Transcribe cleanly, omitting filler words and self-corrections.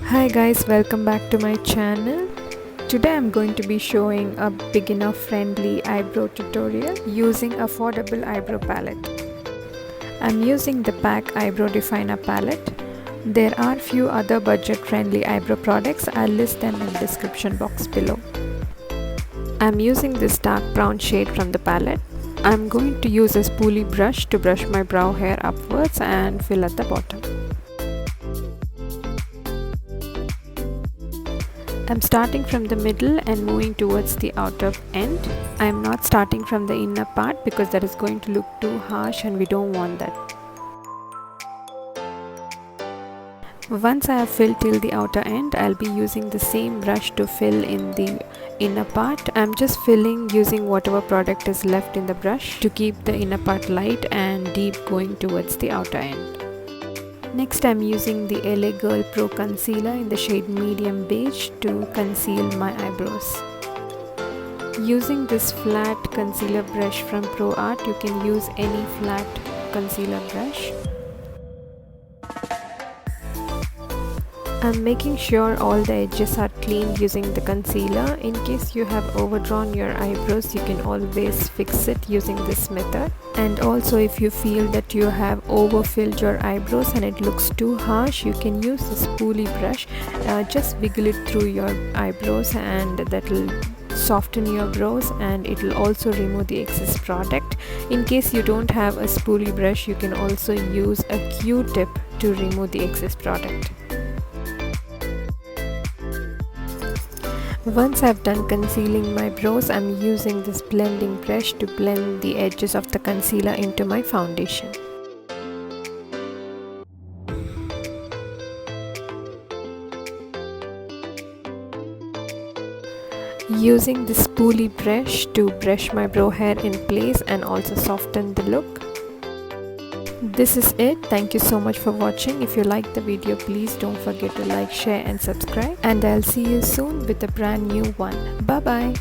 Hi guys, welcome back to my channel. Today I'm going to be showing a beginner friendly eyebrow tutorial using affordable eyebrow palette. I'm using the PAC Eyebrow Definer palette. There are few other budget friendly eyebrow products. I'll list them in the description box below. I'm using this dark brown shade from the palette. I'm going to use a spoolie brush to brush my brow hair upwards and fill at the bottom. I'm starting from the middle and moving towards the outer end. I'm not starting from the inner part because that is going to look too harsh and we don't want that. Once I have filled till the outer end, I'll be using the same brush to fill in the inner part. I'm just filling using whatever product is left in the brush to keep the inner part light and deep going towards the outer end. Next, I'm using the L.AGirl Pro Concealer in the shade medium beige to conceal my eyebrows. Using this flat concealer brush from Arte, you can use any flat concealer brush. I'm making sure all the edges are clean using the concealer. In case you have overdrawn your eyebrows, you can always fix it using this method. And also, if you feel that you have overfilled your eyebrows and it looks too harsh, you can use the spoolie brush. Just wiggle it through your eyebrows and that will soften your brows, and it will also remove the excess product. In case you don't have a spoolie brush, you can also use a Q-tip to remove the excess product. Once I've done concealing my brows, I'm using this blending brush to blend the edges of the concealer into my foundation. Using the spoolie brush to brush my brow hair in place and also soften the look. This is it. Thank you so much for watching. If you liked the video, please don't forget to like, share and subscribe. And I'll see you soon with a brand new one. Bye bye.